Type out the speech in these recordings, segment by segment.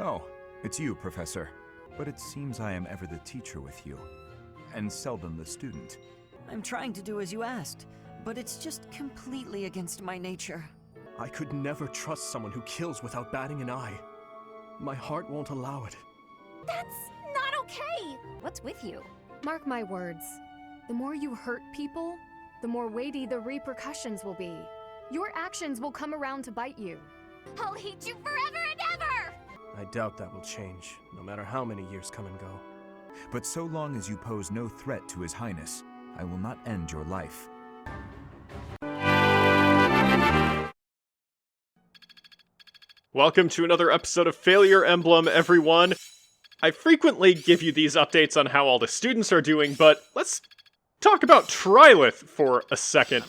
Oh, it's you, Professor. But it seems I am ever the teacher with you, and seldom the student. I'm trying to do as you asked, but it's just completely against my nature. I could never trust someone who kills without batting an eye. My heart won't allow it. That's not okay! What's with you? Mark my words. The more you hurt people, the more weighty the repercussions will be. Your actions will come around to bite you. I'll hate you forever and ever! I doubt that will change, no matter how many years come and go. But so long as you pose no threat to His Highness, I will not end your life. Welcome to another episode of Failure Emblem, everyone. I frequently give you these updates on how all the students are doing, but let's talk about Trilith for a second.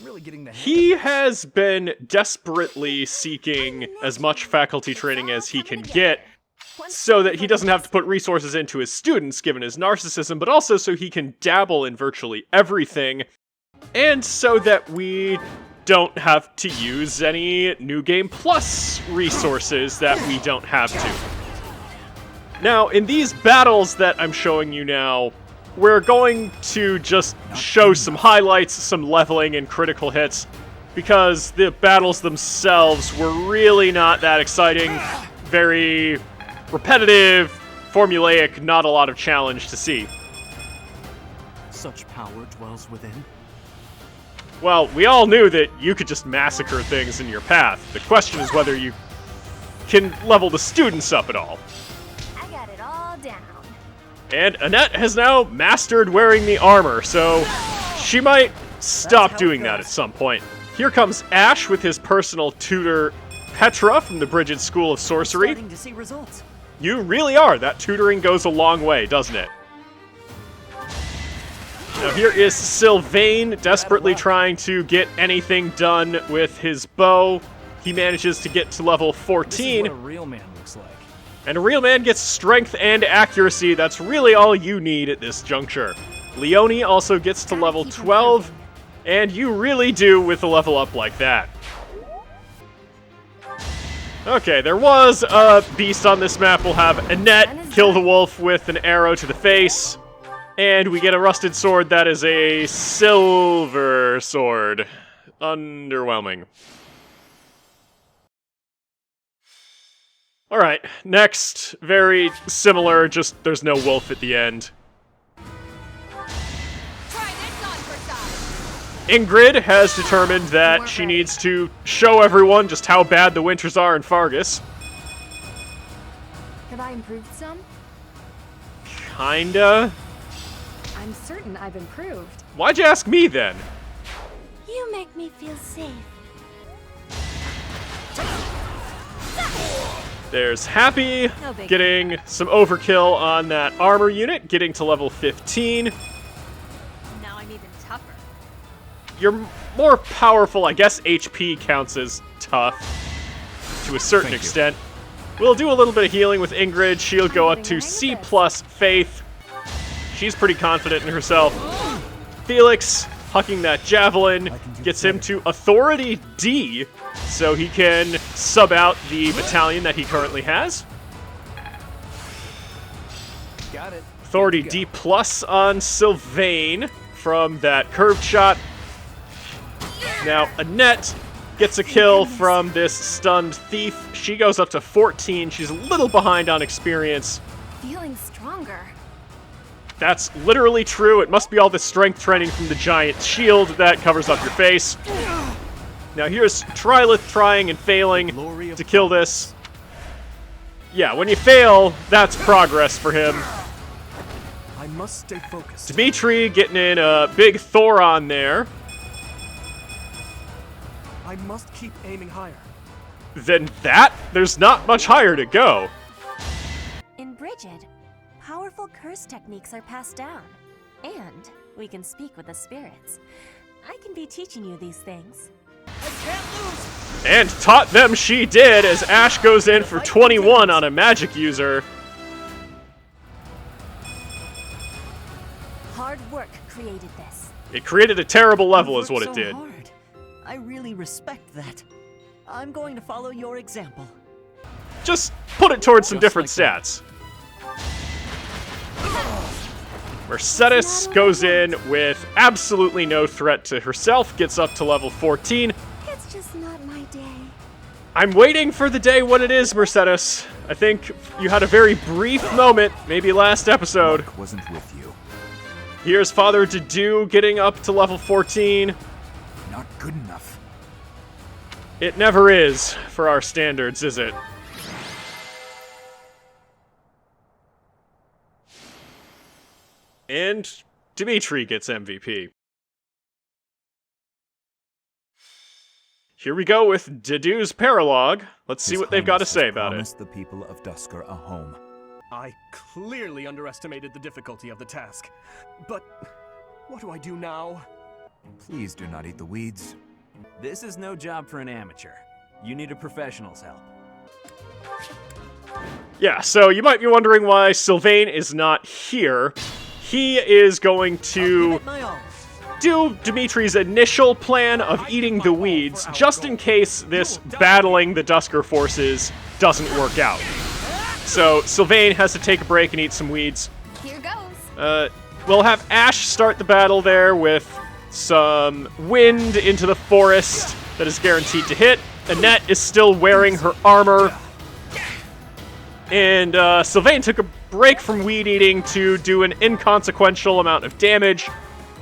He has been desperately seeking as much faculty training as he can get, so that he doesn't have to put resources into his students, given his narcissism, but also so he can dabble in virtually everything, and so that we don't have to use any New Game Plus resources that we don't have to. Now, in these battles that I'm showing you now, we're going to just show some highlights, some leveling, and critical hits, because the battles themselves were really not that exciting, very repetitive, formulaic, not a lot of challenge to see. Such power dwells within. Well, we all knew that you could just massacre things in your path. The question is whether you can level the students up at all. I got it all down. And Annette has now mastered wearing the armor, so she might stop doing that at some point. Here comes Ash with his personal tutor, Petra, from the Brigid School of Sorcery. Starting to see results. You really are. That tutoring goes a long way, doesn't it? Now here is Sylvain, desperately trying to get anything done with his bow. He manages to get to level 14. This is what a real man looks like. And a real man gets strength and accuracy. That's really all you need at this juncture. Leone also gets to level 12, and you really do with a level up like that. Okay, there was a beast on this map. We'll have Annette kill the wolf with an arrow to the face. And we get a rusted sword that is a silver sword. Underwhelming. Alright, next, very similar, just there's no wolf at the end. Ingrid has determined that she needs to show everyone just how bad the winters are in Fargus. Have I improved some? Kinda. I'm certain I've improved. Why'd you ask me then? You make me feel safe. There's Happy, No big getting some overkill on that armor unit, getting to level 15. Now I'm even tougher. You're more powerful. I guess HP counts as tough to a certain extent. We'll do a little bit of healing with Ingrid. She'll go up to C+ Faith. She's pretty confident in herself. Felix, hucking that javelin, gets him to Authority D, so he can sub out the battalion that he currently has. Got it. Authority D+ on Sylvain from that curved shot. Now, Annette gets a kill from this stunned thief. She goes up to 14. She's a little behind on experience. Feeling stronger. That's literally true. It must be all the strength training from the giant shield that covers up your face. Now here's Trilith trying and failing to kill this. Yeah, when you fail, that's progress for him. I must stay focused. Dimitri getting in a big Thoron there. I must keep aiming higher. Then that? There's not much higher to go. In Brigid, powerful curse techniques are passed down. And we can speak with the spirits. I can be teaching you these things. And taught them she did, as Ash goes in for 21 on a magic user. Hard work created this. It created a terrible level is You've what worked it so did. hard. I really respect that. I'm going to follow your example. just put it towards some Just different like that. stats. Mercedes goes in with absolutely no threat to herself, gets up to level 14. It's just not my day. I'm waiting for the day when it is, Mercedes. I think you had a very brief moment, maybe last episode. Luck wasn't with you. Here's Father Dedue getting up to level 14. Not good enough. It never is, for our standards, is it? And Dimitri gets MVP. Here we go with Dedue's Paralogue. Let's see His what they've got to Highness say has about it. promised the people of Duscur a home. I clearly underestimated the difficulty of the task. But what do I do now? Please do not eat the weeds. This is no job for an amateur. You need a professional's help. Yeah, so you might be wondering why Sylvain is not here. He is going to do Dimitri's initial plan of eating the weeds, just in case this battling the Duscur forces doesn't work out. So Sylvain has to take a break and eat some weeds. Here goes. We'll have Ash start the battle there with some wind into the forest that is guaranteed to hit. Annette is still wearing her armor. And Sylvain took a break from weed eating to do an inconsequential amount of damage.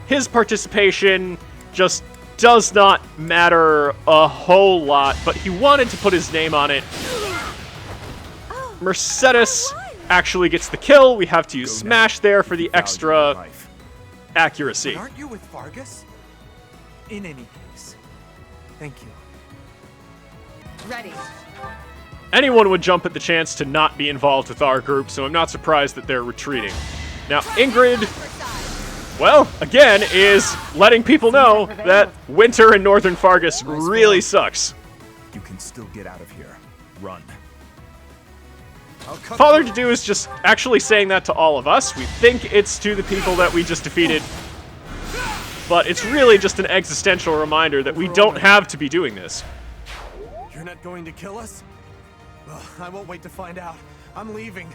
His participation just does not matter a whole lot, but he wanted to put his name on it. Mercedes actually gets the kill. We have to use Smash there for the extra accuracy. Aren't you with Vargas? In any case, thank you. Ready. Anyone would jump at the chance to not be involved with our group, so I'm not surprised that they're retreating. Now, Ingrid, well, again, is letting people know that winter in Northern Fargus really sucks. You can still get out of here. Run. Father Dedue is just actually saying that to all of us. We think it's to the people that we just defeated, but it's really just an existential reminder that we don't have to be doing this. You're not going to kill us? Well, I won't wait to find out. I'm leaving.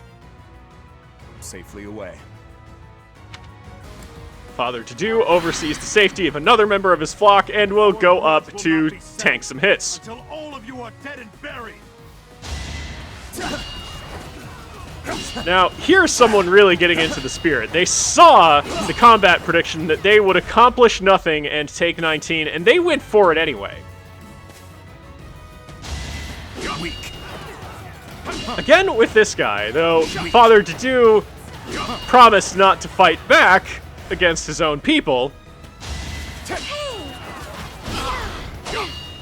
Safely away. Father Dedue oversees the safety of another member of his flock and will go up to tank some hits. Until all of you are dead and buried. Now, here's someone really getting into the spirit. They saw the combat prediction that they would accomplish nothing and take 19, and they went for it anyway. Weak. Again with this guy, though Father Dedue promised not to fight back against his own people.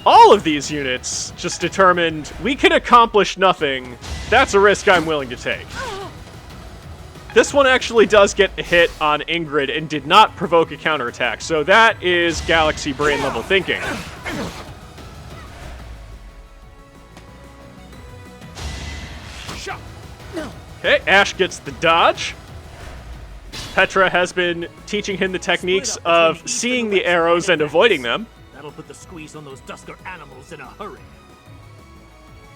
All of these units just determined we can accomplish nothing. That's a risk I'm willing to take. This one actually does get a hit on Ingrid and did not provoke a counterattack, so that is Galaxy Brain level thinking. Okay, Ash gets the dodge. Petra has been teaching him the techniques of seeing the arrows and avoiding them. That'll put the squeeze on those Duscur animals in a hurry.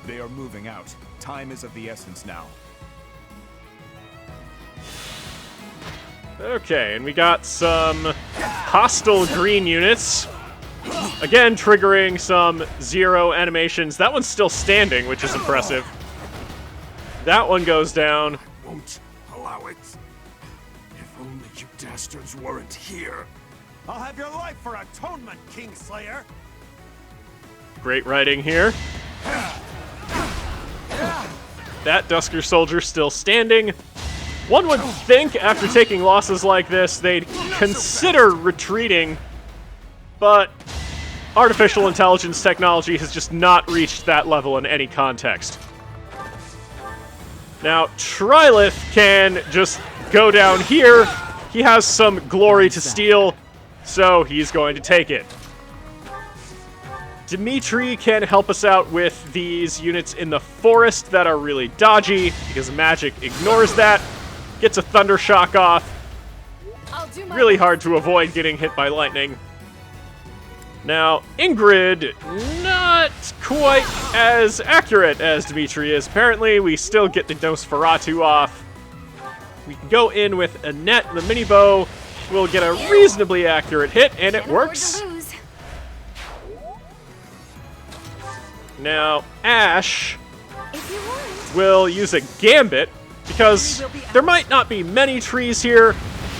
They are moving out. Time is of the essence now. Okay, and we got some hostile green units. Again, triggering some zero animations. That one's still standing, which is impressive. That one goes down. Won't allow it. If only you dastards weren't here. I'll have your life for atonement, Kingslayer. Great writing here. That Duscur soldier still standing. One would think after taking losses like this, they'd consider retreating, but artificial intelligence technology has just not reached that level in any context. Now, Trilith can just go down here. He has some glory to steal, so he's going to take it. Dimitri can help us out with these units in the forest that are really dodgy, because magic ignores that. Gets a thunder shock off. Really hard to avoid getting hit by lightning. Now, Ingrid, not not quite as accurate as Dimitri is. Apparently, we still get the Nosferatu off. We can go in with a net, the mini bow. We'll get a reasonably accurate hit, and it works. Now, Ash will use a gambit, because there might not be many trees here,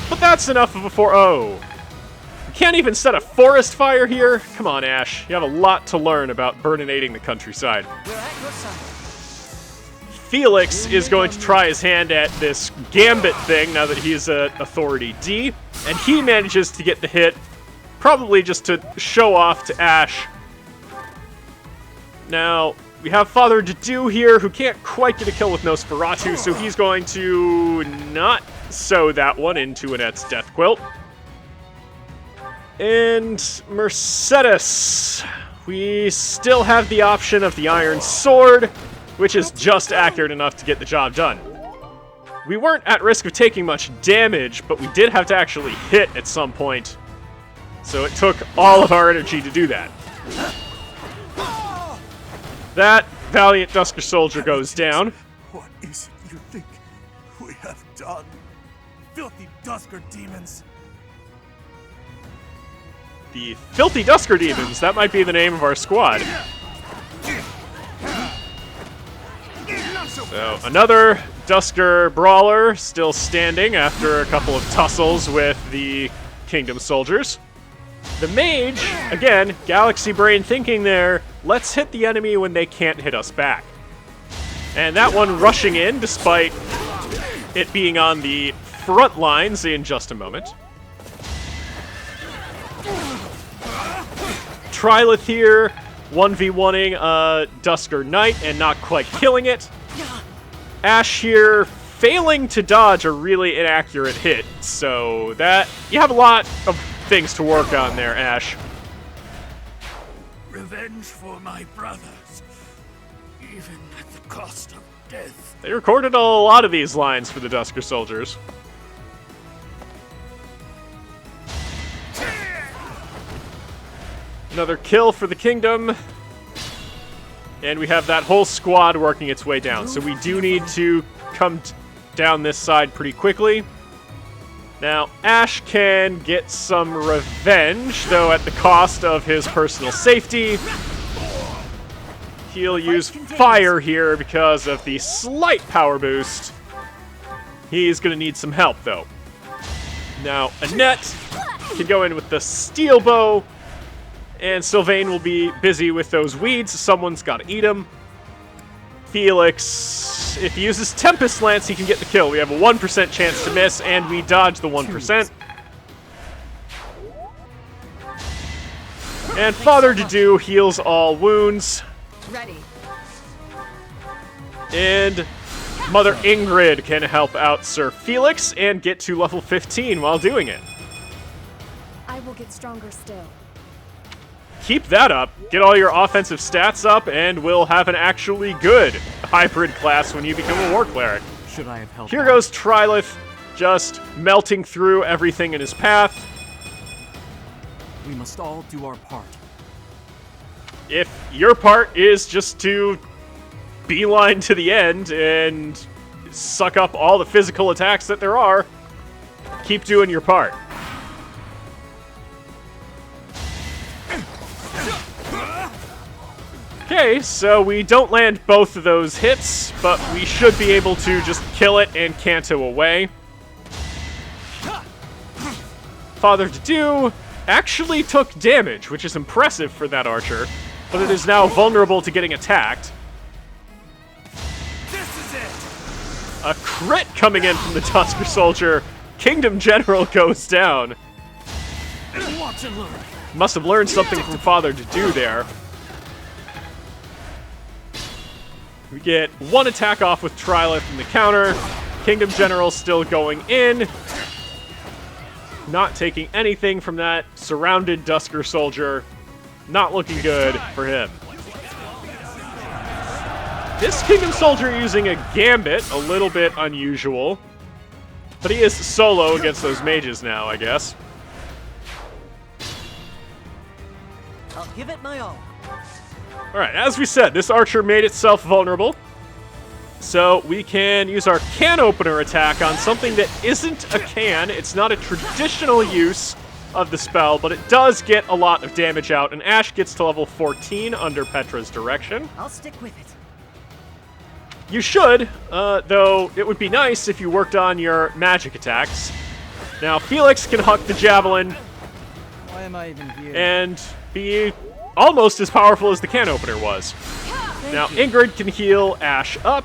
but that's enough of a oh. You can't even set a forest fire here? Come on, Ash. You have a lot to learn about burninating the countryside. Felix is going to try his hand at this gambit thing now that he's an authority D, and he manages to get the hit, probably just to show off to Ash. Now, we have Father Dedue here, who can't quite get a kill with Nosferatu, so he's going to not sew that one into Annette's death quilt. And Mercedes. We still have the option of the Iron Sword, which is just accurate enough to get the job done. We weren't at risk of taking much damage, but we did have to actually hit at some point. So it took all of our energy to do that. That valiant Duscur soldier goes down. What is it you think we have done? Filthy Duscur demons! The Filthy Duscur Demons, that might be the name of our squad. So, another Duscur brawler still standing after a couple of tussles with the Kingdom soldiers. The mage, again, Galaxy Brain thinking there, let's hit the enemy when they can't hit us back. And that one rushing in, despite it being on the front lines in just a moment. Trilith here, 1v1ing a Duscur Knight and not quite killing it. Ash here, failing to dodge a really inaccurate hit. So that, you have a lot of things to work on there, Ash. Revenge for my brothers, even at the cost of death. They recorded a lot of these lines for the Duscur soldiers. Another kill for the Kingdom. And we have that whole squad working its way down. So we do need to come down this side pretty quickly. Now, Ash can get some revenge, though at the cost of his personal safety. He'll use fire here because of the slight power boost. He's going to need some help, though. Now, Annette can go in with the steel bow. And Sylvain will be busy with those weeds. Someone's got to eat them. Felix, if he uses Tempest Lance, he can get the kill. We have a 1% chance to miss, and we dodge the 1%. And Father Dedue heals all wounds. Ready. And Mother Ingrid can help out Sir Felix and get to level 15 while doing it. I will get stronger still. Keep that up, get all your offensive stats up, and we'll have an actually good hybrid class when you become a War Cleric. Should I have helped? Here goes Trilith, just melting through everything in his path. We must all do our part. If your part is just to beeline to the end and suck up all the physical attacks that there are, keep doing your part. Okay, so we don't land both of those hits, but we should be able to just kill it and canto away. Father Dedue actually took damage, which is impressive for that archer, but it is now vulnerable to getting attacked. This is it! A crit coming in from the Duscur soldier. Kingdom General goes down. Watch and learn. Must have learned something from Father Dedue there. We get one attack off with Trilith in the counter. Kingdom General still going in. Not taking anything from that surrounded Duscur soldier. Not looking good for him. This Kingdom soldier using a gambit, a little bit unusual. But he is solo against those mages now, I guess. I'll give it my all. Alright, as we said, this archer made itself vulnerable. So we can use our can opener attack on something that isn't a can. It's not a traditional use of the spell, but it does get a lot of damage out, and Ash gets to level 14 under Petra's direction. I'll stick with it. You should, though it would be nice if you worked on your magic attacks. Now, Felix can huck the javelin Why am I even here? and be almost as powerful as the can opener was. Now, Ingrid can heal Ash up.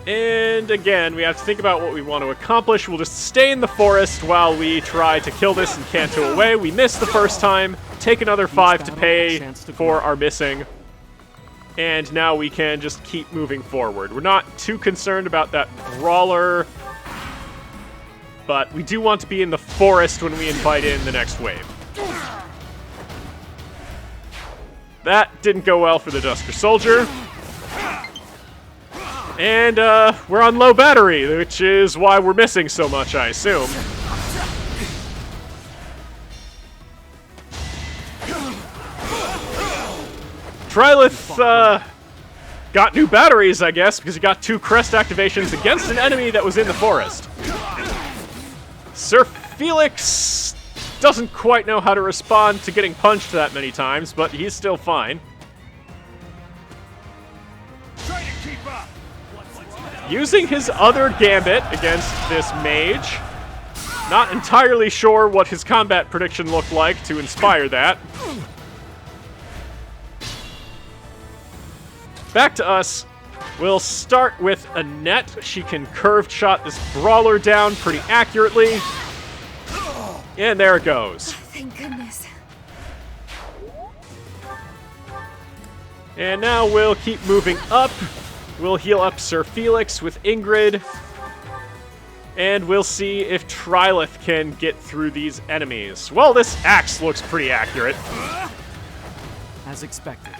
And again, we have to think about what we want to accomplish. We'll just stay in the forest while we try to kill this and canto away. We missed the first time. Take another 5 to pay for our missing. And now we can just keep moving forward. We're not too concerned about that brawler, but we do want to be in the forest when we invite in the next wave. That didn't go well for the Duscur soldier. And we're on low battery, which is why we're missing so much, I assume. Trilith got new batteries, I guess, because he got 2 crest activations against an enemy that was in the forest. Sir Felix doesn't quite know how to respond to getting punched that many times, but he's still fine. Try to keep up. Using his other gambit against this mage. Not entirely sure what his combat prediction looked like to inspire that. Back to us. We'll start with Annette. She can curved shot this brawler down pretty accurately. And there it goes. Thank goodness. And now we'll keep moving up. We'll heal up Sir Felix with Ingrid. And we'll see if Trilith can get through these enemies. Well, this axe looks pretty accurate. As expected.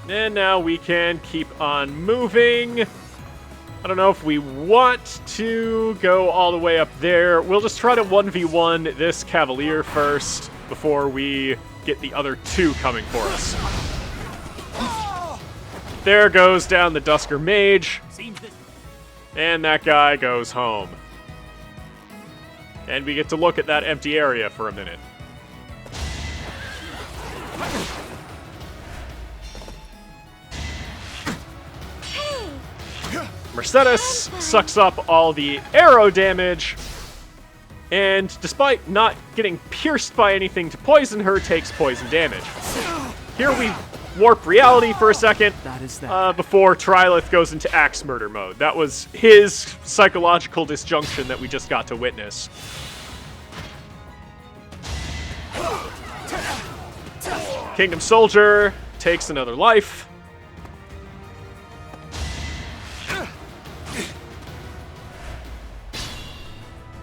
And now we can keep on moving. I don't know if we want to go all the way up there. We'll just try to 1v1 this Cavalier first before we get the other 2 coming for us. There goes down the Duscur mage. And that guy goes home. And we get to look at that empty area for a minute. Mercedes sucks up all the arrow damage, and despite not getting pierced by anything to poison her, takes poison damage. Here we warp reality for a second before Trilith goes into axe murder mode. That was his psychological disjunction that we just got to witness. Kingdom Soldier takes another life.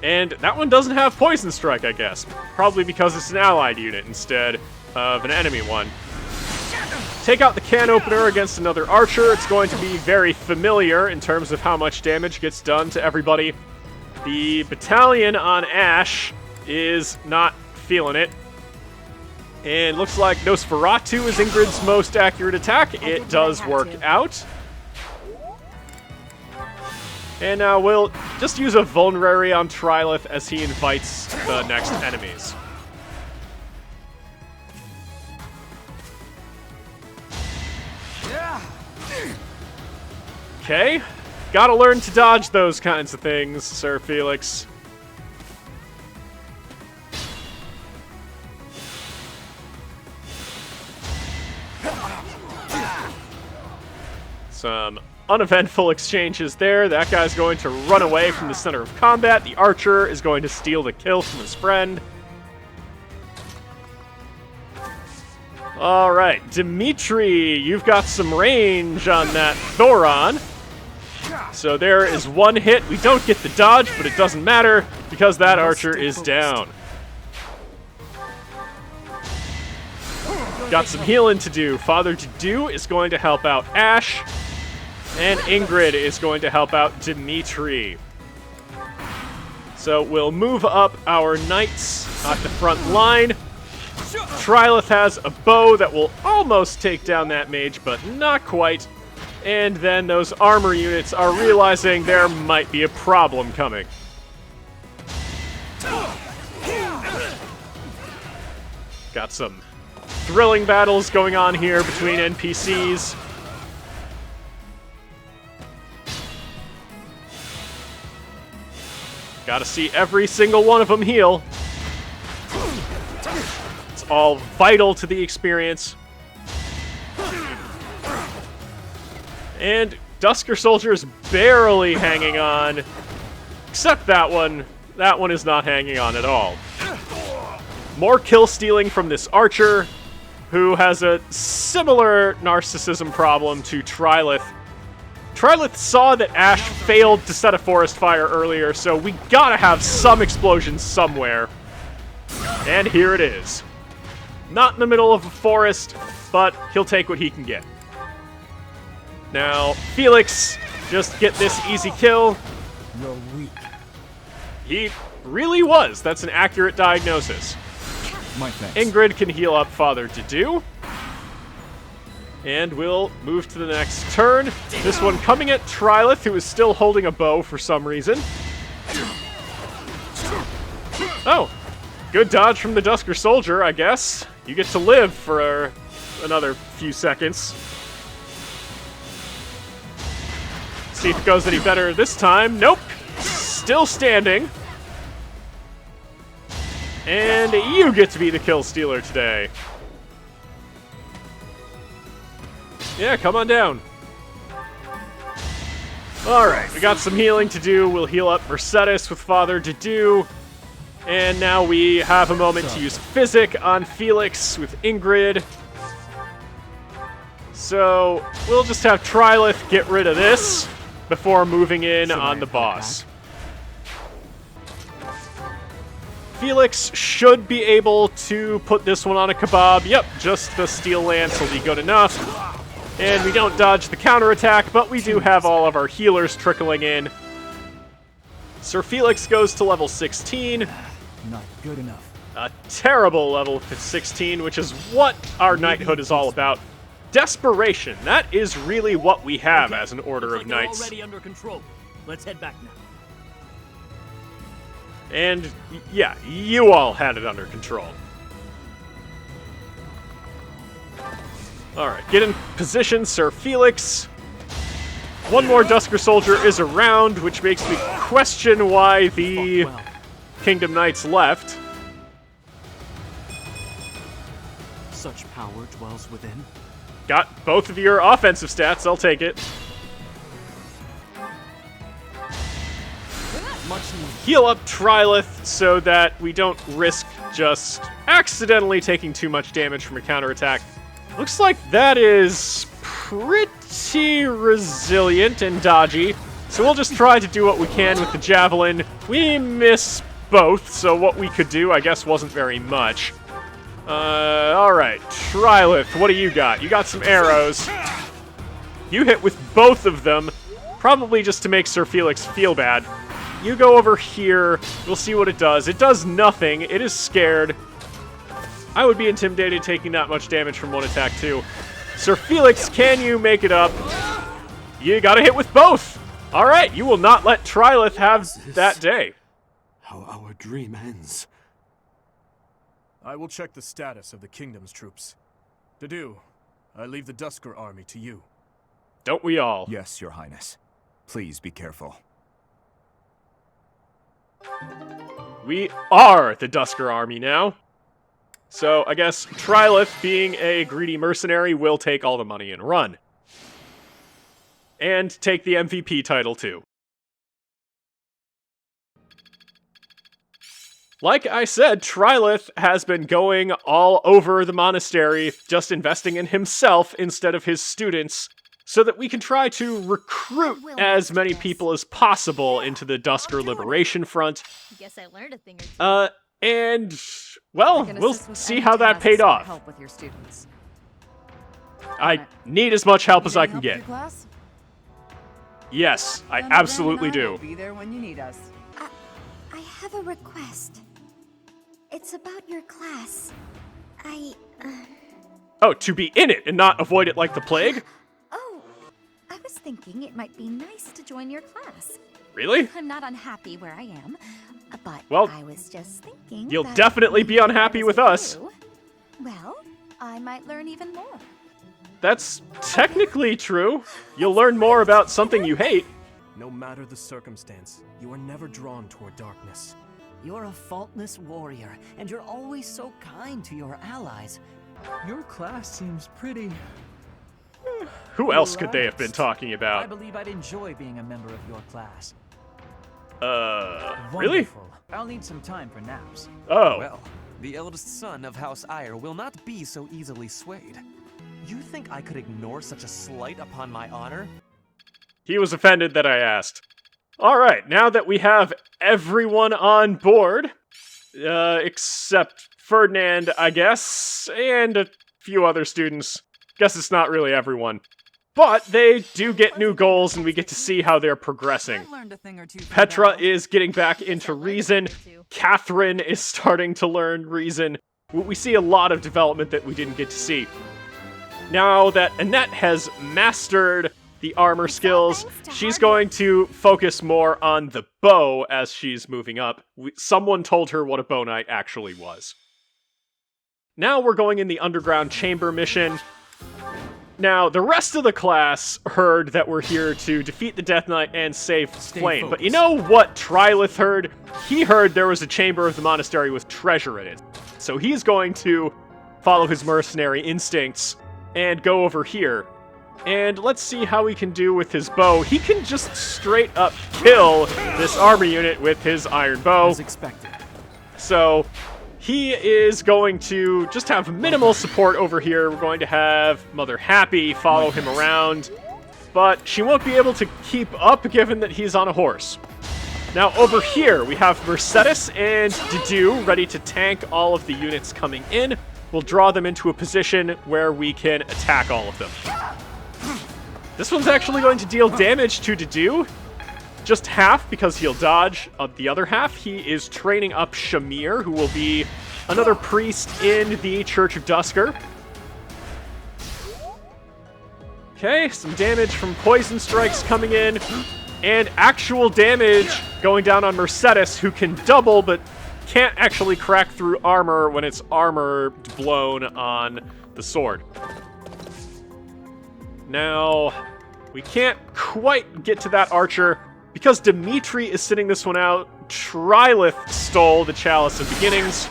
And that one doesn't have Poison Strike, I guess. Probably because it's an allied unit instead of an enemy one. Take out the can opener against another archer. It's going to be very familiar in terms of how much damage gets done to everybody. The battalion on Ash is not feeling it. And looks like Nosferatu is Ingrid's most accurate attack. It does work out. And now we'll just use a Vulnerary on Trilith as he invites the next enemies. Okay. Gotta learn to dodge those kinds of things, Sir Felix. Some uneventful exchanges there. That guy's going to run away from the center of combat. The archer is going to steal the kill from his friend. All right, Dimitri, you've got some range on that Thoron. So there is one hit. We don't get the dodge, but it doesn't matter because that archer is down. Got some healing to do. Father Dedue is going to help out Ash. And Ingrid is going to help out Dimitri. So we'll move up our knights at the front line. Trilith has a bow that will almost take down that mage, but not quite. And then those armor units are realizing there might be a problem coming. Got some thrilling battles going on here between NPCs. Gotta see every single one of them heal. It's all vital to the experience. And Duscur Soldier is barely hanging on. Except that one. That one is not hanging on at all. More kill stealing from this archer, who has a similar narcissism problem to Trilith. Trilith saw that Ash failed to set a forest fire earlier, so we gotta have some explosions somewhere. And here it is. Not in the middle of a forest, but he'll take what he can get. Now, Felix, just get this easy kill. You're weak. He really was. That's an accurate diagnosis. My thanks. Ingrid can heal up Father Dedue. And we'll move to the next turn. This one coming at Trilith, who is still holding a bow for some reason. Oh, good dodge from the Duscur Soldier, I guess. You get to live for another few seconds. See if it goes any better this time. Nope. Still standing. And you get to be the kill stealer today. Yeah, come on down. Alright, we got some healing to do. We'll heal up Mercedes with Father Dedue. And now we have a moment to use Physic on Felix with Ingrid. So, we'll just have Trilith get rid of this before moving in on the boss. Felix should be able to put this one on a kebab. Yep, just the Steel Lance will be good enough. And we don't dodge the counterattack, but we do have all of our healers trickling in. Sir Felix goes to level 16. Not good enough. A terrible level 16, which is what our knighthood is all about. Desperation. That is really what we have as an order of knights. Already under control. Let's head back now. And yeah, you all had it under control. Alright, get in position, Sir Felix. One more Duscur Soldier is around, which makes me question why the Kingdom Knights left. Such power dwells within. Got both of your offensive stats, I'll take it. Heal up Trilith so that we don't risk just accidentally taking too much damage from a counterattack. Looks like that is pretty resilient and dodgy. So we'll just try to do what we can with the Javelin. We miss both, so what we could do, I guess, wasn't very much. Alright. Trilith, what do you got? You got some arrows. You hit with both of them, probably just to make Sir Felix feel bad. You go over here. We'll see what it does. It does nothing. It is scared. I would be intimidated taking that much damage from one attack, too. Sir Felix, can you make it up? You gotta hit with both. All right, you will not let Trilith have that day. How our dream ends. I will check the status of the kingdom's troops. Dedue, I leave the Duscur army to you. Don't we all? Yes, Your Highness. Please be careful. We are the Duscur army now. So I guess Trilith, being a greedy mercenary, will take all the money and run. And take the MVP title, too. Like I said, Trilith has been going all over the monastery, just investing in himself instead of his students, so that we can try to recruit as many people as possible into the Duscur Liberation Front. Guess I learned a thing or two. And, well, we'll see how that paid off. Help with your students. I need as much help as I can Help get. your class? Yes, I Then Ren absolutely and I do. will be there when you need us. I have a request. It's about your class. Oh, to be in it and not avoid it like the plague? Oh, I was thinking it might be nice to join your class. Really? I'm not unhappy where I am, but well, I was just thinking you'll definitely be unhappy with us. Well, I might learn even more. That's technically true. You'll learn more about something you hate. No matter the circumstance, you are never drawn toward darkness. You're a faultless warrior, and you're always so kind to your allies. Your class seems pretty... Who else could they have been talking I about? believe I'd enjoy being a member of your class. Really? Wonderful. I'll need some time for naps. Oh. Well, the eldest son of House Ire will not be so easily swayed. You think I could ignore such a slight upon my honor? He was offended that I asked. Alright, now that we have everyone on board, except Ferdinand, I guess, and a few other students. Guess it's not really everyone. But they do get new goals, and we get to see how they're progressing. Petra is getting back into reason. Catherine is starting to learn reason. We see a lot of development that we didn't get to see. Now that Annette has mastered the armor skills, she's going to focus more on the bow as she's moving up. Someone told her what a bow knight actually was. Now we're going in the underground chamber mission. Now, the rest of the class heard that we're here to defeat the Death Knight and save Flame. But you know what Trilith heard? He heard there was a chamber of the monastery with treasure in it. So he's going to follow his mercenary instincts and go over here. And let's see how he can do with his bow. He can just straight up kill this armor unit with his iron bow. As expected. So he is going to just have minimal support over here. We're going to have Mother Happy follow him around, but she won't be able to keep up given that he's on a horse. Now over here, we have Mercedes and Dedue ready to tank all of the units coming in. We'll draw them into a position where we can attack all of them. This one's actually going to deal damage to Dedue. Just half, because he'll dodge. The other half, he is training up Shamir, who will be another priest in the Church of Duscur. Okay, some damage from poison strikes coming in, and actual damage going down on Mercedes, who can double, but can't actually crack through armor when it's armor blown on the sword. Now, we can't quite get to that archer. Because Dimitri is sitting this one out, Trilith stole the Chalice of Beginnings.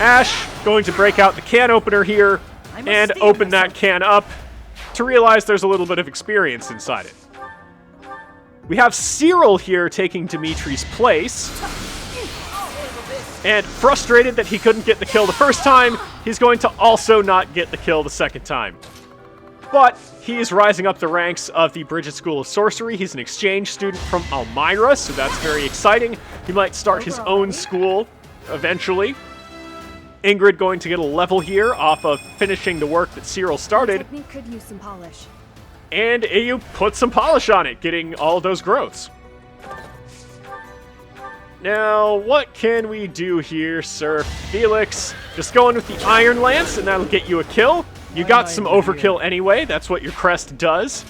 Ash going to break out the can opener here and open that can up to realize there's a little bit of experience inside it. We have Cyril here taking Dimitri's place. And frustrated that he couldn't get the kill the first time, he's going to also not get the kill the second time. But he is rising up the ranks of the Brigid School of Sorcery. He's an exchange student from Elmira, so that's very exciting. He might start his own school eventually. Ingrid going to get a level here off of finishing the work that Cyril started. Technique could use some polish. And you put some polish on it, getting all of those growths. Now, what can we do here, Sir Felix? Just go in with the Iron Lance, and that'll get you a kill. You got some overkill anyway. That's what your crest does,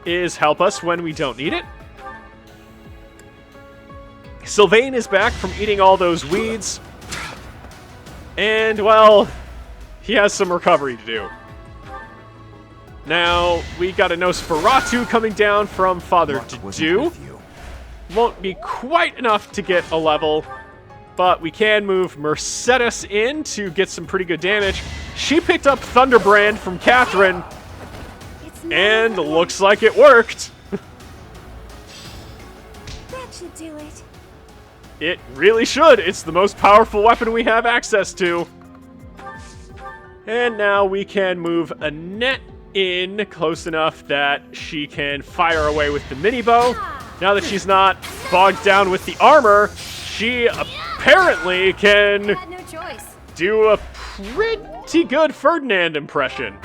is help us when we don't need it. Sylvain is back from eating all those weeds. And, well, he has some recovery to do. Now, we got a Nosferatu coming down from Father Dedue. Won't be quite enough to get a level, but we can move Mercedes in to get some pretty good damage. She picked up Thunderbrand from Catherine, and looks like it worked. That should do it. It really should. It's the most powerful weapon we have access to. And now we can move Annette in close enough that she can fire away with the mini bow. Now that she's not bogged down with the armor, she apparently can do a pretty good Ferdinand impression.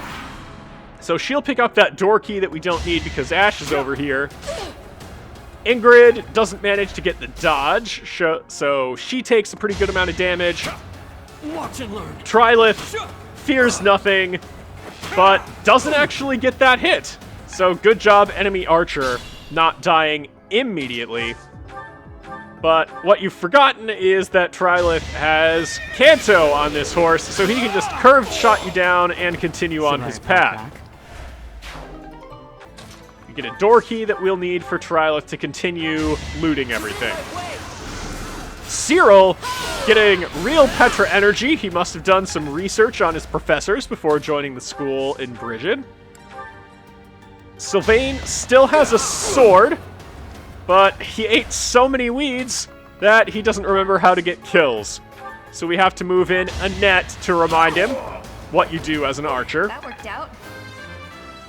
So she'll pick up that door key that we don't need because Ash is over here. Ingrid doesn't manage to get the dodge, so she takes a pretty good amount of damage. Watch and learn. Trilith fears nothing, but doesn't actually get that hit. So good job, enemy archer, not dying immediately. But what you've forgotten is that Trilith has Kanto on this horse, so he can just curved shot you down and continue on his path. You get a door key that we'll need for Trilith to continue looting everything. Cyril getting real Petra energy. He must have done some research on his professors before joining the school in Brigid. Sylvain still has a sword, but he ate so many weeds that he doesn't remember how to get kills. So we have to move in Annette to remind him what you do as an archer. That worked out.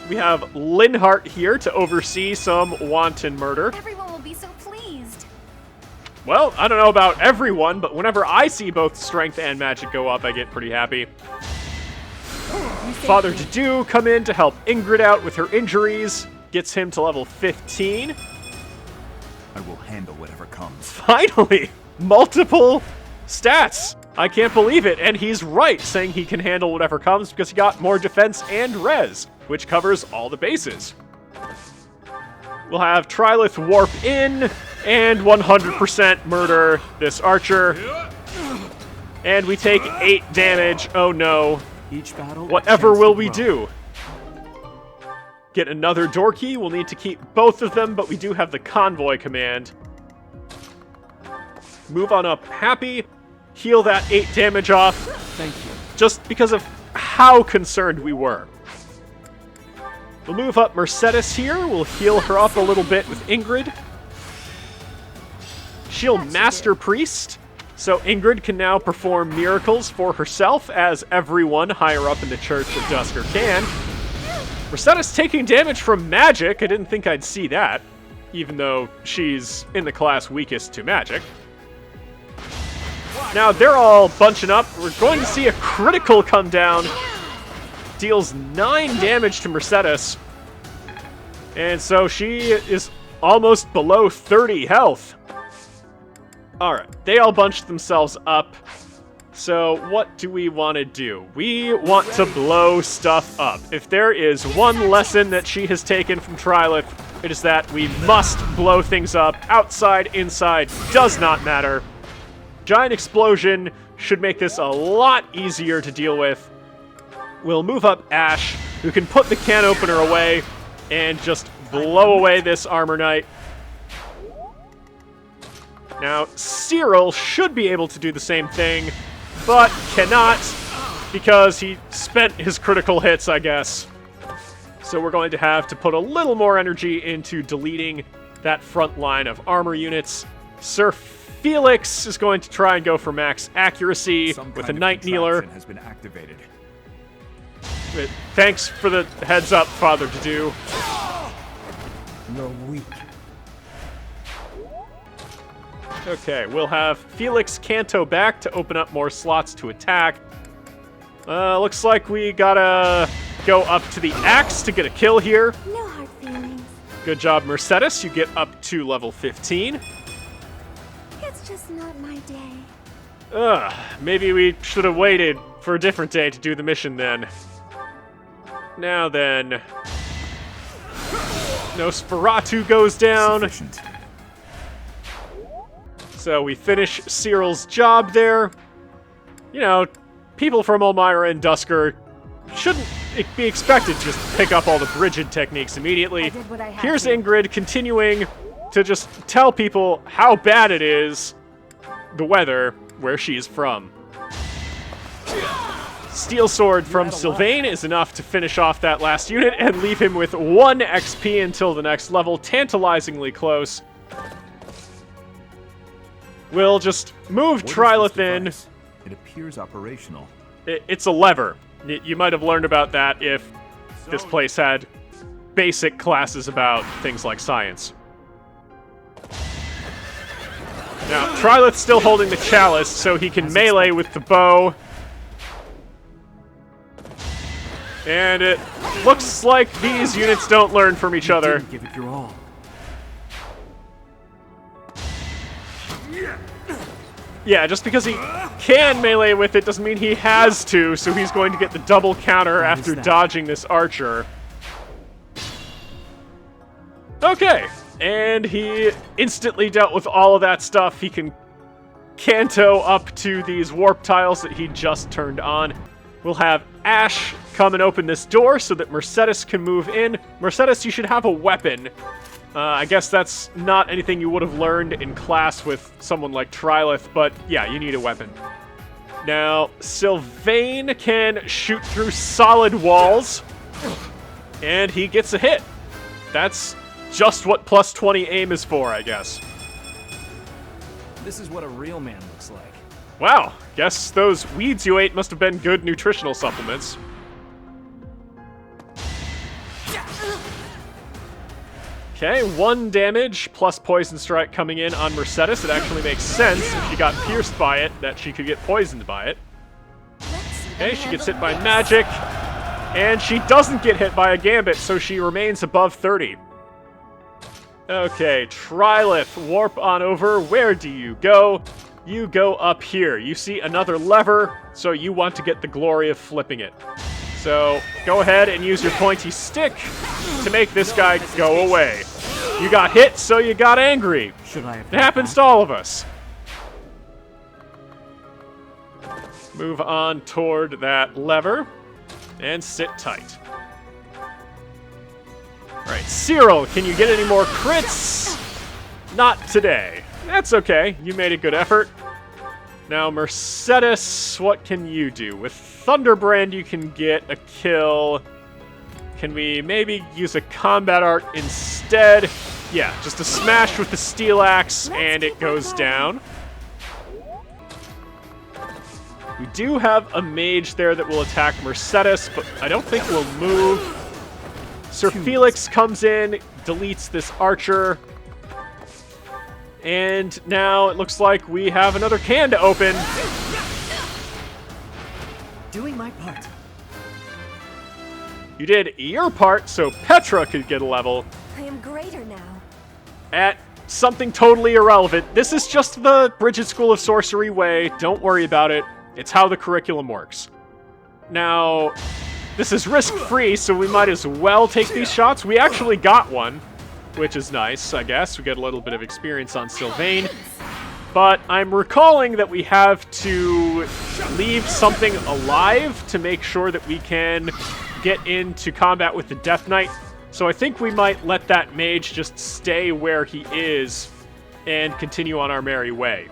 We have Linhart here to oversee some wanton murder. Everyone will be so pleased. Well, I don't know about everyone, but whenever I see both strength and magic go up, I get pretty happy. Father Dedue come in to help Ingrid out with her injuries. Gets him to level 15. I will handle whatever comes. Finally! Multiple stats! I can't believe it, and he's right, saying he can handle whatever comes because he got more defense and res, which covers all the bases. We'll have Trilith warp in, and 100% murder this archer. And we take 8 damage, oh no. Each battle. Whatever will we do? Get another door key. We'll need to keep both of them, but we do have the convoy command. Move on up happy. Heal that 8 damage off. Thank you. Just because of how concerned we were. We'll move up Mercedes here. We'll heal her up a little bit with Ingrid. She'll Master Priest, so Ingrid can now perform miracles for herself, as everyone higher up in the Church of Duscur can. Mercedes taking damage from magic. I didn't think I'd see that, even though she's in the class weakest to magic. Now they're all bunching up. We're going to see a critical come down. Deals 9 damage to Mercedes. And so she is almost below 30 health. Alright, they all bunched themselves up. So what do we want to do? We want to blow stuff up. If there is one lesson that she has taken from Trilith, it is that we must blow things up. Outside, inside, does not matter. Giant explosion should make this a lot easier to deal with. We'll move up Ash, who can put the can opener away and just blow away this armor knight. Now, Cyril should be able to do the same thing, but cannot because he spent his critical hits, I guess. So we're going to have to put a little more energy into deleting that front line of armor units. Sir Felix is going to try and go for max accuracy with a Night Kneeler. Has been activated. Thanks for the heads up, Father Dedue. You're weak. Okay, we'll have Felix Kanto back to open up more slots to attack. Looks like we gotta go up to the axe to get a kill here. No hard feelings. Good job, Mercedes. You get up to level 15. It's just not my day. Maybe we should have waited for a different day to do the mission then. Now then. Nosferatu goes down. Sufficient. So we finish Cyril's job there. You know, people from Elmira and Duscur shouldn't be expected to just pick up all the Brigid techniques immediately. I did what I had Here's to. Ingrid continuing to just tell people how bad it is, the weather, where she's from. Steel Sword from Sylvain is enough to finish off that last unit and leave him with 1 XP until the next level, tantalizingly close. We'll just move Trilith in. It appears operational. It's a lever. You might have learned about that if this place had basic classes about things like science. Now, Trilith's still holding the chalice, so he can melee with the bow. And it looks like these units don't learn from each other. Give it your all. Yeah, just because he can melee with it doesn't mean he has to, so he's going to get the double counter after dodging this archer. Okay, and he instantly dealt with all of that stuff. He can canto up to these warp tiles that he just turned on. We'll have Ash come and open this door so that Mercedes can move in. Mercedes, you should have a weapon. I guess that's not anything you would have learned in class with someone like Trilith, but yeah, you need a weapon. Now, Sylvain can shoot through solid walls, and he gets a hit. That's just what plus 20 aim is for, I guess. This is what a real man looks like. Wow, guess those weeds you ate must have been good nutritional supplements. Okay, 1 damage plus Poison Strike coming in on Mercedes. It actually makes sense if she got pierced by it that she could get poisoned by it. Okay, she gets hit by magic, and she doesn't get hit by a gambit, so she remains above 30. Okay, Trilith, warp on over. Where do you go? You go up here. You see another lever, so you want to get the glory of flipping it. So go ahead and use your pointy stick to make this guy go away. You got hit, so you got angry. It happens to all of us. Move on toward that lever and sit tight. Alright, Cyril, can you get any more crits? Not today. That's okay. You made a good effort. Now, Mercedes, what can you do? With Thunderbrand, you can get a kill. Can we maybe use a combat art instead? Yeah, just a smash with the steel axe, and it goes down. We do have a mage there that will attack Mercedes, but I don't think we'll move. Sir Felix comes in, deletes this archer. And now it looks like we have another can to open. Doing my part. You did your part so Petra could get a level. I am greater now. At something totally irrelevant. This is just the Brigid School of Sorcery way. Don't worry about it. It's how the curriculum works. Now, this is risk-free, so we might as well take these shots. We actually got one, which is nice, I guess. We get a little bit of experience on Sylvain. But I'm recalling that we have to leave something alive to make sure that we can get into combat with the Death Knight. So I think we might let that mage just stay where he is and continue on our merry way.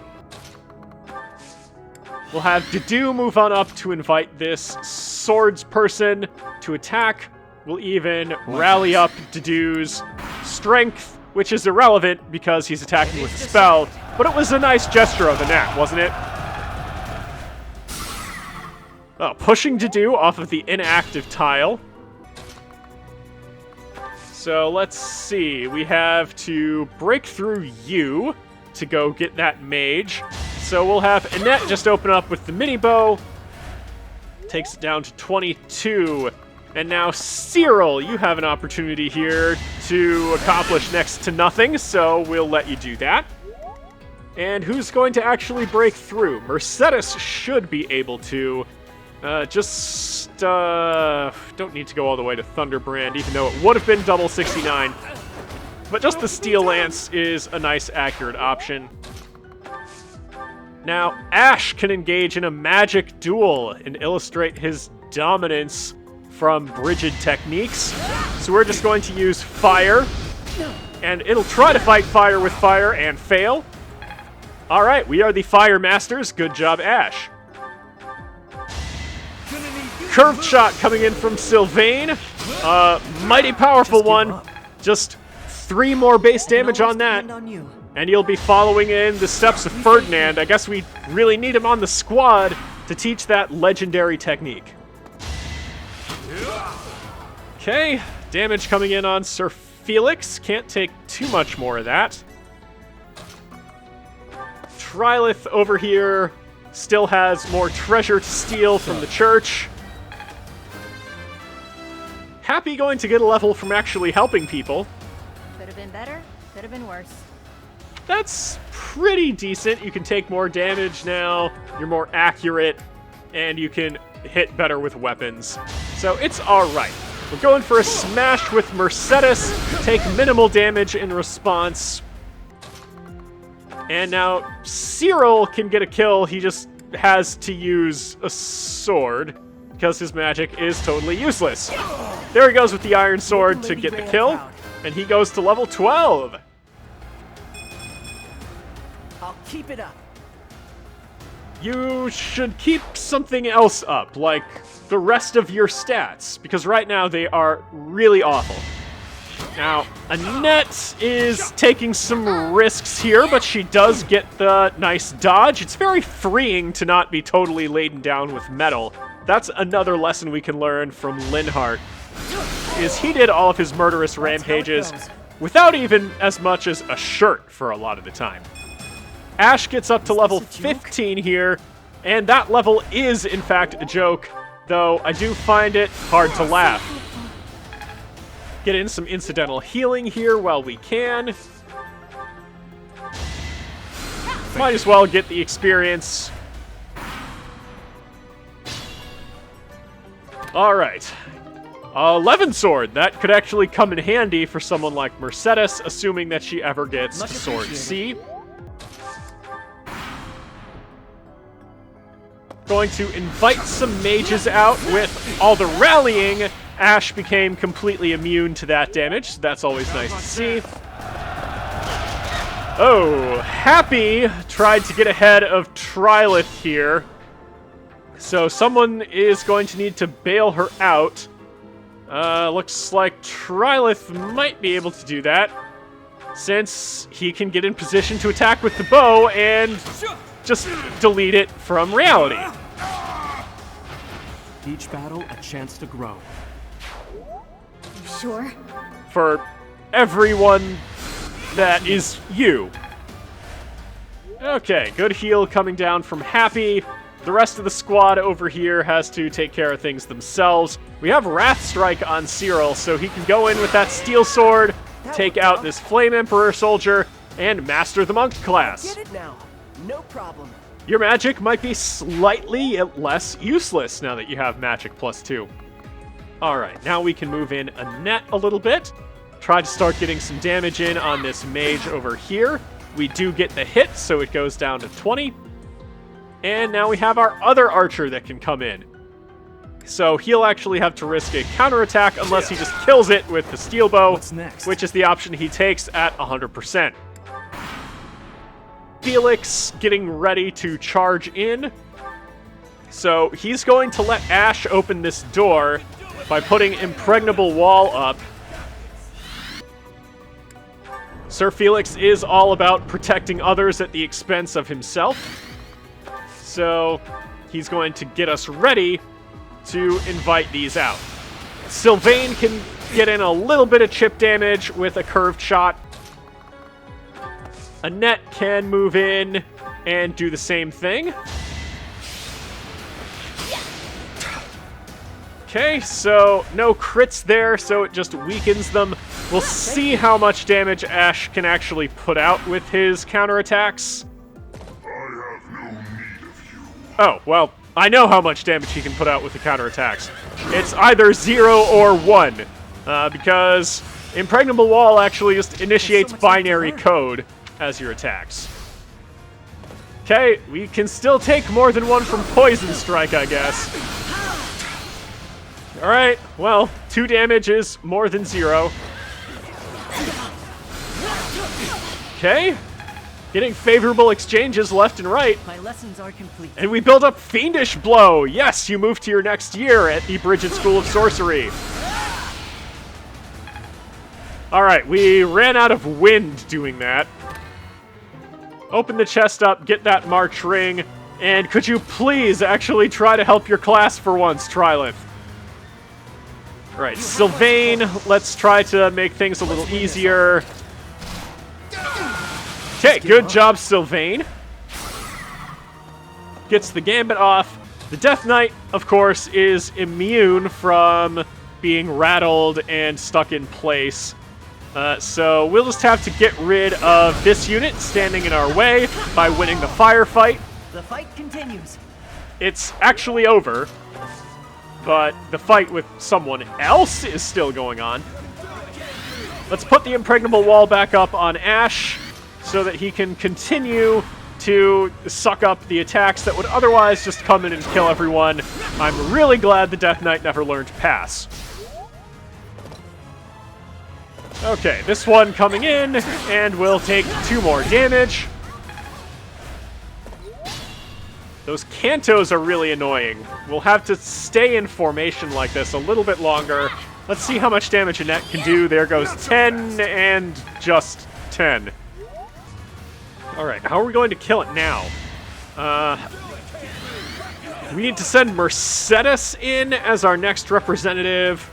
We'll have Dedue move on up to invite this swords person to attack. We'll even rally up Dedue's strength, which is irrelevant because he's attacking with a spell, but it was a nice gesture of the knack, wasn't it? Oh, pushing Dedue off of the inactive tile. So let's see, we have to break through you to go get that mage. So we'll have Annette just open up with the mini bow. Takes it down to 22. And now, Cyril, you have an opportunity here to accomplish next to nothing, so we'll let you do that. And who's going to actually break through? Mercedes should be able to. Don't need to go all the way to Thunderbrand, even though it would have been double 69. But just the Steel Lance is a nice, accurate option. Now, Ash can engage in a magic duel and illustrate his dominance from Brigid techniques. So we're just going to use fire, and it'll try to fight fire with fire and fail. Alright, we are the Fire Masters. Good job, Ash. Curved shot coming in from Sylvain. Mighty powerful one. Just 3 more base damage on that. And you'll be following in the steps of Ferdinand. I guess we really need him on the squad to teach that legendary technique. Okay, damage coming in on Sir Felix. Can't take too much more of that. Trilith over here still has more treasure to steal from the church. Happy going to get a level from actually helping people. Could have been better, could have been worse. that's pretty decent. You can take more damage now, you're more accurate, and you can hit better with weapons. So it's alright. We're going for a smash with Mercedes, take minimal damage in response. And now Cyril can get a kill, he just has to use a sword, because his magic is totally useless. There he goes with the iron sword to get the kill, and he goes to level 12. I'll keep it up. You should keep something else up, like the rest of your stats, because right now they are really awful. Now, Annette is taking some risks here, but she does get the nice dodge. It's very freeing to not be totally laden down with metal. That's another lesson we can learn from Linhardt, is he did all of his murderous rampages without even as much as a shirt for a lot of the time. Ash gets up to level 15 here, and that level is, in fact, a joke, though I do find it hard to laugh. Get in some incidental healing here while we can. Might as well get the experience. Alright. 11 sword. That could actually come in handy for someone like Mercedes, assuming that she ever gets Sword C. Going to invite some mages out with all the rallying. Ash became completely immune to that damage, so that's always nice to see. Oh, Happy tried to get ahead of Trilith here. So someone is going to need to bail her out. Looks like Trilith might be able to do that, since he can get in position to attack with the bow and just delete it from reality. Each battle, a chance to grow. You sure? For everyone that is you. Okay, good heal coming down from Happy. The rest of the squad over here has to take care of things themselves. We have Wrath Strike on Cyril, so he can go in with that steel sword, take out this Flame Emperor soldier, and master the monk class. Get it now. No problem. Your magic might be slightly less useless now that you have magic +2. Alright, now we can move in Annette a little bit. Try to start getting some damage in on this mage over here. We do get the hit, so it goes down to 20. And now we have our other archer that can come in. So he'll actually have to risk a counterattack unless he just kills it with the steel bow, which is the option he takes at 100%. Felix getting ready to charge in. So he's going to let Ash open this door by putting Impregnable Wall up. Sir Felix is all about protecting others at the expense of himself. So he's going to get us ready to invite these out. Sylvain can get in a little bit of chip damage with a curved shot. Annette can move in and do the same thing. Okay, so no crits there, so it just weakens them. We'll see how much damage Ash can actually put out with his counterattacks. Oh, well, I know how much damage he can put out with the counterattacks. It's either 0 or 1, because Impregnable Wall actually just initiates binary code as your attacks. Okay, we can still take more than one from Poison Strike, I guess. Alright, well, 2 damage is more than 0. Okay. Getting favorable exchanges left and right. My lessons are complete. And we build up Fiendish Blow. Yes, you move to your next year at the Brigid School of Sorcery. Alright, we ran out of wind doing that. Open the chest up, get that March Ring, and could you please actually try to help your class for once, Trilith? Alright, Sylvain, let's try to make things a little easier. Okay, good job, Sylvain. Gets the Gambit off. The Death Knight, of course, is immune from being rattled and stuck in place. So we'll just have to get rid of this unit standing in our way by winning the firefight. The fight continues. It's actually over, but the fight with someone else is still going on. Let's put the impregnable wall back up on Ash so that he can continue to suck up the attacks that would otherwise just come in and kill everyone. I'm really glad the Death Knight never learned to pass. Okay, this one coming in, and we'll take 2 more damage. Those Cantos are really annoying. We'll have to stay in formation like this a little bit longer. Let's see how much damage Annette can do. There goes 10 and just 10. Alright, how are we going to kill it now? We need to send Mercedes in as our next representative.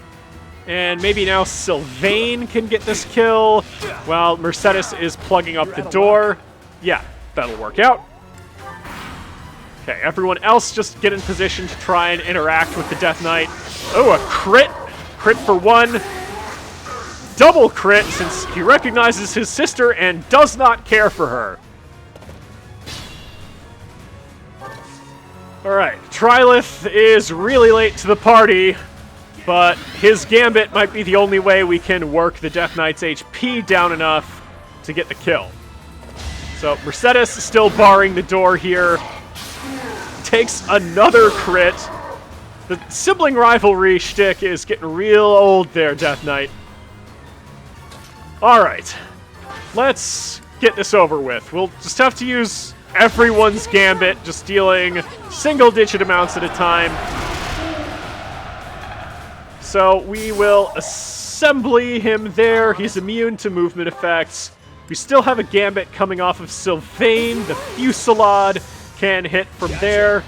And maybe now Sylvain can get this kill while Mercedes is plugging up the door. Yeah, that'll work out. Okay, everyone else just get in position to try and interact with the Death Knight. Oh, a crit! Crit for 1. Double crit since he recognizes his sister and does not care for her. Alright, Trilith is really late to the party, but his Gambit might be the only way we can work the Death Knight's HP down enough to get the kill. So Mercedes is still barring the door here. Takes another crit. The sibling rivalry shtick is getting real old there, Death Knight. Alright, let's get this over with. We'll just have to use everyone's Gambit, just dealing single-digit amounts at a time. So we will assembly him there. He's immune to movement effects. We still have a Gambit coming off of Sylvain. The Fusillade can hit from there.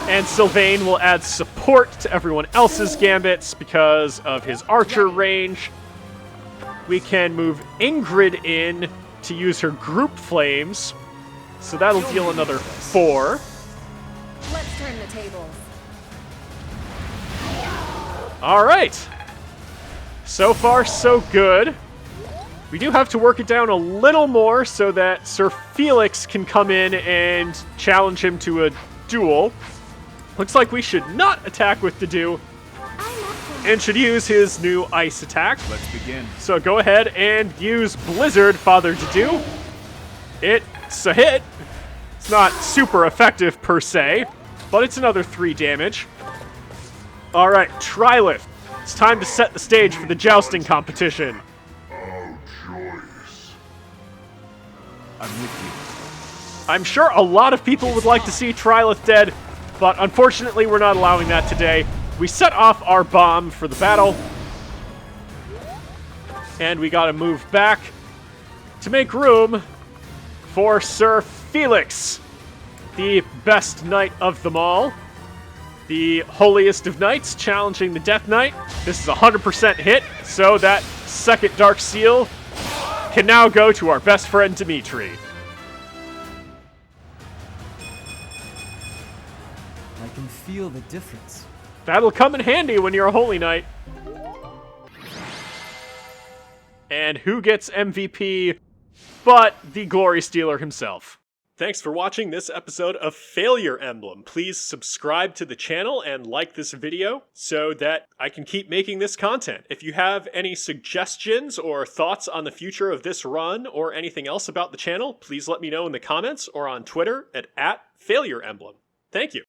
And Sylvain will add support to everyone else's Gambits because of his archer range. We can move Ingrid in to use her group flames. So that'll deal another 4. Let's turn the tables. Alright. So far, so good. We do have to work it down a little more so that Sir Felix can come in and challenge him to a duel. Looks like we should not attack with Dedue and should use his new ice attack. Let's begin. So go ahead and use Blizzard, Father Dedue. It's a hit. It's not super effective per se, but it's another 3 damage. Alright, Trilith. It's time to set the stage for the jousting competition. I'm with I'm sure a lot of people would like to see Trilith dead, but unfortunately we're not allowing that today. We set off our bomb for the battle, and we gotta move back to make room for Sir Felix, the best knight of them all. The holiest of knights challenging the Death Knight. This is a 100% hit, so that second Dark Seal can now go to our best friend Dimitri. I can feel the difference. That'll come in handy when you're a Holy Knight. And who gets MVP but the Glory Stealer himself? Thanks for watching this episode of Failure Emblem. Please subscribe to the channel and like this video so that I can keep making this content. If you have any suggestions or thoughts on the future of this run or anything else about the channel, please let me know in the comments or on Twitter at @FailureEmblem. Thank you.